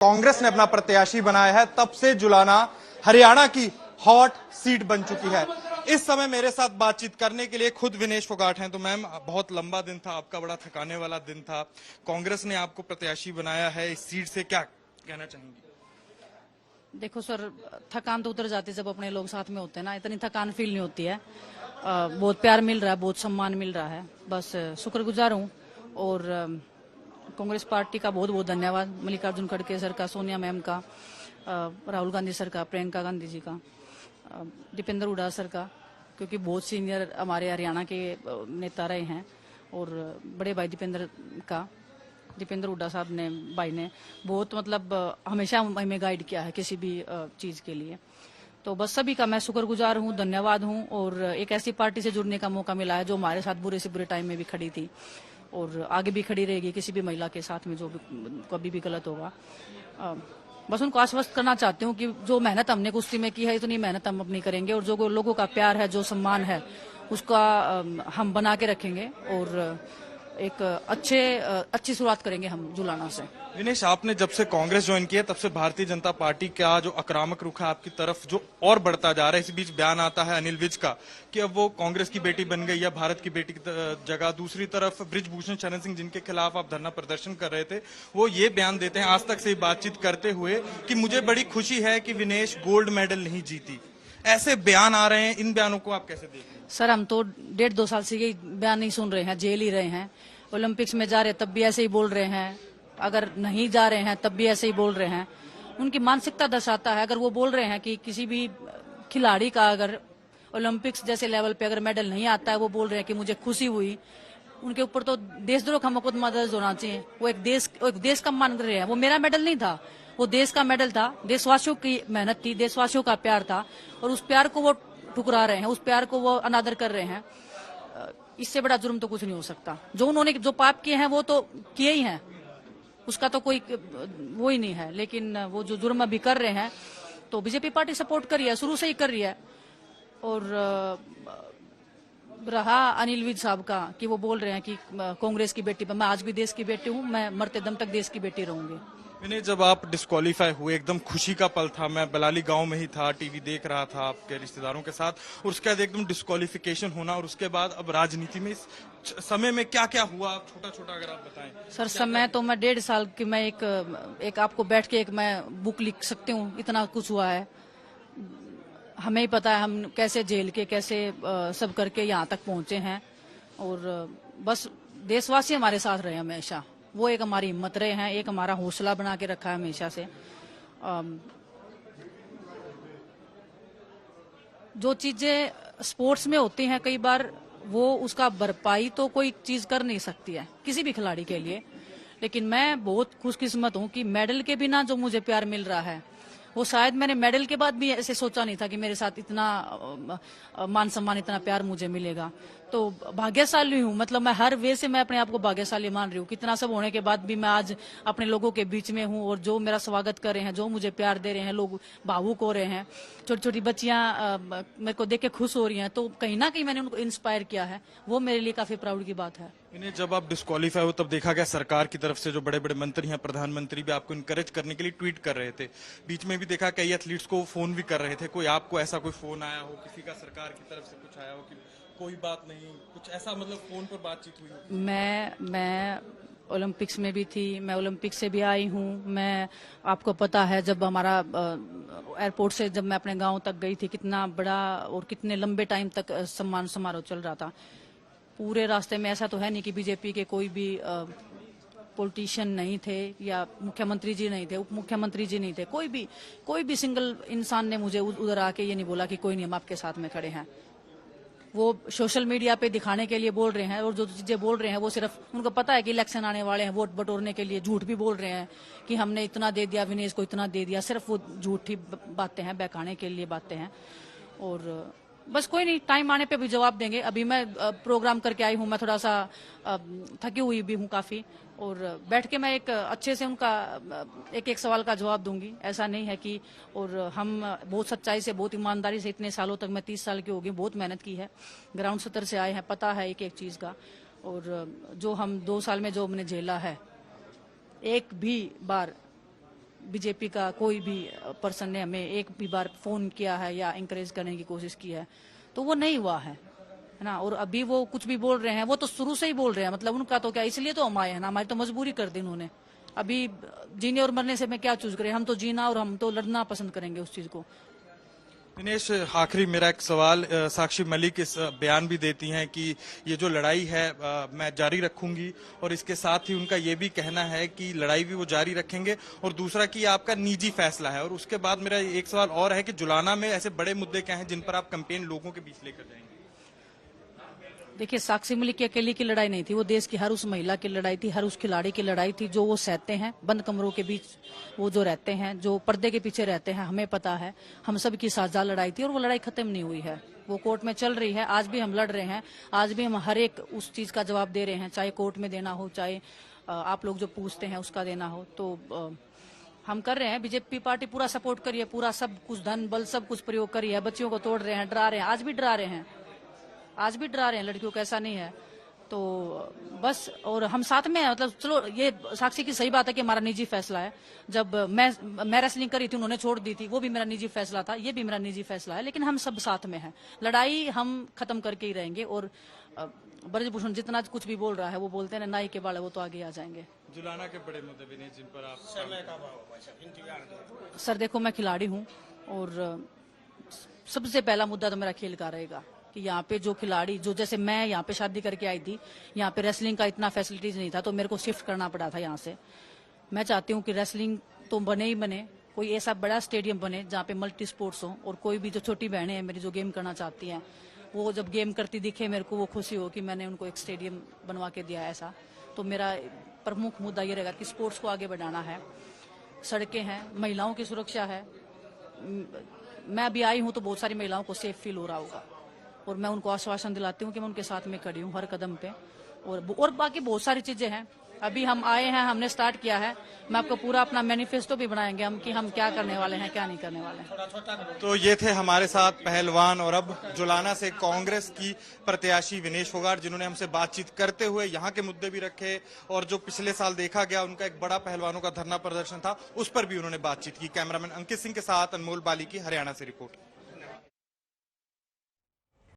कांग्रेस ने अपना प्रत्याशी बनाया है, तब से जुलाना हरियाणा की हॉट सीट बन चुकी है। इस समय मेरे साथ बातचीत करने के लिए खुद विनेश फोगाट हैं। तो मैम, बहुत लंबा दिन था आपका, बड़ा थकाने वाला दिन था। कांग्रेस ने आपको प्रत्याशी बनाया है इस सीट से, क्या कहना चाहेंगी? देखो सर, थकान तो उतर जाती है जब अपने लोग साथ में होते हैं ना, इतनी थकान फील नहीं होती है। बहुत प्यार मिल रहा है, बहुत सम्मान मिल रहा है। बस शुक्रगुजार हूँ। और कांग्रेस पार्टी का बहुत बहुत धन्यवाद, मल्लिकार्जुन खड़गे सर का, सोनिया मैम का, राहुल गांधी सर का, प्रियंका गांधी जी का, दीपेंद्र हुड्डा सर का, क्योंकि बहुत सीनियर हमारे हरियाणा के नेता रहे हैं। और बड़े भाई दीपेंद्र हुड्डा साहब ने, भाई ने बहुत मतलब हमेशा हमें गाइड किया है किसी भी चीज के लिए। तो बस सभी का मैं शुक्रगुजार हूँ, धन्यवाद हूँ। और एक ऐसी पार्टी से जुड़ने का मौका मिला है जो हमारे साथ बुरे से बुरे टाइम में भी खड़ी थी और आगे भी खड़ी रहेगी किसी भी महिला के साथ में जो भी कभी भी गलत होगा। बस उनको आश्वस्त करना चाहती हूँ कि जो मेहनत हमने कुश्ती में की है, इतनी मेहनत हम अपनी करेंगे। और जो लोगों का प्यार है, जो सम्मान है, उसका हम बना के रखेंगे और एक अच्छी शुरुआत करेंगे हम जुलाना से। विनेश, आपने जब से कांग्रेस ज्वाइन किया तब से भारतीय जनता पार्टी का जो आक्रामक रुख है आपकी तरफ, जो और बढ़ता जा रहा है। इस बीच बयान आता है अनिल विज का कि अब वो कांग्रेस की बेटी बन गई है, भारत की बेटी की जगह। दूसरी तरफ बृजभूषण शरण सिंह, जिनके खिलाफ आप धरना प्रदर्शन कर रहे थे, वो ये बयान देते हैं आज तक से बातचीत करते हुए कि मुझे बड़ी खुशी है कि विनेश गोल्ड मेडल नहीं जीती। ऐसे बयान आ रहे हैं, इन बयानों को आप कैसे देखते हैं? सर, हम तो 1.5-2 साल से ये बयान नहीं सुन रहे हैं, जेल ही रहे हैं। ओलंपिक्स में जा रहे तब भी ऐसे ही बोल रहे हैं, अगर नहीं जा रहे हैं तब भी ऐसे ही बोल रहे हैं। उनकी मानसिकता दर्शाता है। अगर वो बोल रहे हैं कि किसी भी खिलाड़ी का अगर ओलंपिक्स जैसे लेवल पे अगर मेडल नहीं आता है, वो बोल रहे हैं कि मुझे खुशी हुई, उनके ऊपर तो देशद्रोह का मुकदमा दर्ज होना चाहिए। वो एक देश का मान कर रहे हैं। वो मेरा मेडल नहीं था, वो देश का मेडल था। देशवासियों की मेहनत थी, देशवासियों का प्यार था, और उस प्यार को वो ठुकरा रहे हैं, उस प्यार को वो अनादर कर रहे हैं। इससे बड़ा जुर्म तो कुछ नहीं हो सकता। जो उन्होंने जो पाप किए हैं वो तो किए ही हैं, उसका तो कोई वो ही नहीं है। लेकिन वो जो जुर्म अभी कर रहे हैं, तो बीजेपी पार्टी सपोर्ट कर रही है, शुरू से ही कर रही है। और रहा अनिल विज साहब का कि वो बोल रहे हैं कि कांग्रेस की बेटी, मैं आज भी देश की बेटी हूँ, मैं मरते दम तक देश की बेटी रहूंगी। मैंने जब आप डिस्क्वालीफाई हुए, एकदम खुशी का पल था। मैं बलाली गांव में ही था, टीवी देख रहा था आपके रिश्तेदारों के साथ, और उसके बाद एकदम डिस्क्वालिफिकेशन होना, और उसके बाद अब राजनीति में इस समय में क्या क्या हुआ, छोटा छोटा अगर आप बताएं। सर, समय तो मैं 1.5 साल की, मैं एक आपको बैठ के एक मैं बुक लिख सकती हूँ, इतना कुछ हुआ है। हमें ही पता है हम कैसे झेल के, कैसे सब करके यहाँ तक पहुंचे हैं। और बस देशवासी हमारे साथ रहे हमेशा, वो एक हमारी हिम्मत रहे हैं, एक हमारा हौसला बना के रखा है हमेशा से। जो चीजें स्पोर्ट्स में होती हैं कई बार, वो उसका भरपाई तो कोई चीज कर नहीं सकती है किसी भी खिलाड़ी के लिए। लेकिन मैं बहुत खुशकिस्मत हूँ कि मेडल के बिना जो मुझे प्यार मिल रहा है, वो शायद मैंने मेडल के बाद भी ऐसे सोचा नहीं था कि मेरे साथ इतना मान सम्मान, इतना प्यार मुझे मिलेगा। तो भाग्यशाली हूँ, मतलब मैं हर वे से मैं अपने आप को भाग्यशाली मान रही हूँ। कितना सब होने के बाद भी मैं आज अपने लोगों के बीच में हूँ, और जो मेरा स्वागत कर रहे हैं, जो मुझे प्यार दे रहे हैं, लोग भावुक हो रहे हैं, छोटी छोटी बच्चियां मेरे को देख के खुश हो रही हैं। तो कहीं ना कहीं मैंने उनको इंस्पायर किया है, वो मेरे लिए काफी प्राउड की बात है। इन्हें जब आप डिस्क्वालीफाई हो तब देखा गया सरकार की तरफ से जो बड़े बड़े मंत्री हैं, प्रधानमंत्री भी आपको इनकरेज करने के लिए ट्वीट कर रहे थे। बीच में भी देखा कई एथलीट्स को फोन भी कर रहे थे। कोई आपको ऐसा कोई फोन आया हो, किसी का सरकार की तरफ से कुछ आया हो कि कोई बात नहीं, कुछ ऐसा, मतलब फोन पर बातचीत हुई हो? मैं ओलंपिक्स में भी थी, मैं ओलंपिक से भी आई हूँ। मैं, आपको पता है, जब हमारा एयरपोर्ट से जब मैं अपने गांव तक गई थी, कितना बड़ा और कितने लंबे टाइम तक सम्मान समारोह चल रहा था। पूरे रास्ते में ऐसा तो है नहीं कि बीजेपी के कोई भी पॉलिटिशियन नहीं थे, या मुख्यमंत्री जी नहीं थे, उप मुख्यमंत्री जी नहीं थे, कोई भी सिंगल इंसान ने मुझे उधर आके ये नहीं बोला कि कोई नहीं, हम आपके साथ में खड़े हैं। वो सोशल मीडिया पे दिखाने के लिए बोल रहे हैं, और जो चीजें बोल रहे हैं वो सिर्फ उनको पता है कि इलेक्शन आने वाले हैं, वोट बटोरने के लिए झूठ भी बोल रहे हैं कि हमने इतना दे दिया, विनेश को इतना दे दिया। सिर्फ वो झूठी बातें हैं, बहकाने के लिए बातें हैं। और बस कोई नहीं, टाइम आने पे भी जवाब देंगे। अभी मैं प्रोग्राम करके आई हूँ, मैं थोड़ा सा थकी हुई भी हूँ काफी, और बैठ के मैं एक अच्छे से उनका एक एक सवाल का जवाब दूंगी। ऐसा नहीं है कि, और हम बहुत सच्चाई से, बहुत ईमानदारी से इतने सालों तक, मैं 30 साल की हो गई, बहुत मेहनत की है, ग्राउंड स्तर से आए हैं, पता है एक एक चीज का। और जो हम 2 साल में जो हमने झेला है, एक भी बार बीजेपी का कोई भी पर्सन ने हमें एक भी बार फोन किया है या इंकरेज करने की कोशिश की है, तो वो नहीं हुआ है ना। और अभी वो कुछ भी बोल रहे हैं, वो तो शुरू से ही बोल रहे हैं, मतलब उनका तो क्या, इसलिए तो हम आए हैं ना, हमारी तो मजबूरी कर दी उन्होंने। अभी जीने और मरने से मैं क्या चूज करें, हम तो जीना और हम तो लड़ना पसंद करेंगे उस चीज को। दिनेश, आखिरी मेरा एक सवाल, साक्षी मलिक इस बयान भी देती हैं कि ये जो लड़ाई है मैं जारी रखूंगी, और इसके साथ ही उनका ये भी कहना है कि लड़ाई भी वो जारी रखेंगे, और दूसरा कि आपका निजी फैसला है। और उसके बाद मेरा एक सवाल और है कि जुलाना में ऐसे बड़े मुद्दे क्या हैं जिन पर आप कैंपेन लोगों के बीच लेकर जाएंगे? देखिए, साक्षी मलिक की अकेली की लड़ाई नहीं थी, वो देश की हर उस महिला की लड़ाई थी, हर उस खिलाड़ी की लड़ाई थी जो वो सहते हैं बंद कमरों के बीच, वो जो रहते हैं, जो पर्दे के पीछे रहते हैं। हमें पता है, हम सब की साझा लड़ाई थी और वो लड़ाई खत्म नहीं हुई है, वो कोर्ट में चल रही है। आज भी हम लड़ रहे हैं, आज भी हम हर एक उस चीज का जवाब दे रहे हैं, चाहे कोर्ट में देना हो, चाहे आप लोग जो पूछते हैं उसका देना हो, तो हम कर रहे हैं। बीजेपी पार्टी पूरा सपोर्ट करिए, पूरा सब कुछ धन बल सब कुछ प्रयोग करिए है, बच्चियों को तोड़ रहे हैं, डरा रहे हैं, आज भी डरा रहे हैं, आज भी डरा रहे हैं लड़कियों को, ऐसा नहीं है। तो बस, और हम साथ में हैं, मतलब चलो ये साक्षी की सही बात है कि हमारा निजी फैसला है। जब मैं रेसलिंग करी थी, उन्होंने छोड़ दी थी, वो भी मेरा निजी फैसला था, ये भी मेरा निजी फैसला है, लेकिन हम सब साथ में हैं। लड़ाई हम खत्म करके ही रहेंगे। और ब्रजभूषण जितना कुछ भी बोल रहा है, वो बोलते हैं ना, नाई के बाल है, वो तो आगे आ जाएंगे। जुलाना के बड़े मुद्दे भी नहीं जिन पर आप सर देखो, मैं खिलाड़ी हूँ और सबसे पहला मुद्दा तो मेरा खेल का रहेगा कि यहाँ पे जो खिलाड़ी, जो जैसे मैं यहाँ पे शादी करके आई थी, यहाँ पे रेसलिंग का इतना फैसिलिटीज नहीं था, तो मेरे को शिफ्ट करना पड़ा था यहाँ से। मैं चाहती हूँ कि रेसलिंग तो बने ही बने, कोई ऐसा बड़ा स्टेडियम बने जहाँ पे मल्टी स्पोर्ट्स हो, और कोई भी जो छोटी बहनें हैं मेरी जो गेम करना चाहती हैं, वो जब गेम करती दिखे मेरे को, वो खुशी हो कि मैंने उनको एक स्टेडियम बनवा के दिया ऐसा। तो मेरा प्रमुख मुद्दा ये रहेगा कि स्पोर्ट्स को आगे बढ़ाना है। सड़कें हैं, महिलाओं की सुरक्षा है। मैं अभी आई हूँ तो बहुत सारी महिलाओं को सेफ फील हो रहा होगा, और मैं उनको आश्वासन दिलाती हूँ कि मैं उनके साथ में खड़ी हूँ हर कदम पे। और बाकी बहुत सारी चीजें हैं, अभी हम आए हैं, हमने स्टार्ट किया है। मैं आपको पूरा अपना मैनिफेस्टो भी बनाएंगे हम कि हम क्या करने वाले हैं, क्या नहीं करने वाले हैं। तो ये थे हमारे साथ पहलवान और अब जुलाना से कांग्रेस की प्रत्याशी विनेश फोगाट, जिन्होंने हमसे बातचीत करते हुए यहाँ के मुद्दे भी रखे, और जो पिछले साल देखा गया उनका एक बड़ा पहलवानों का धरना प्रदर्शन था, उस पर भी उन्होंने बातचीत की। कैमरामैन अंकित सिंह के साथ अनमोल बाली की हरियाणा से रिपोर्ट।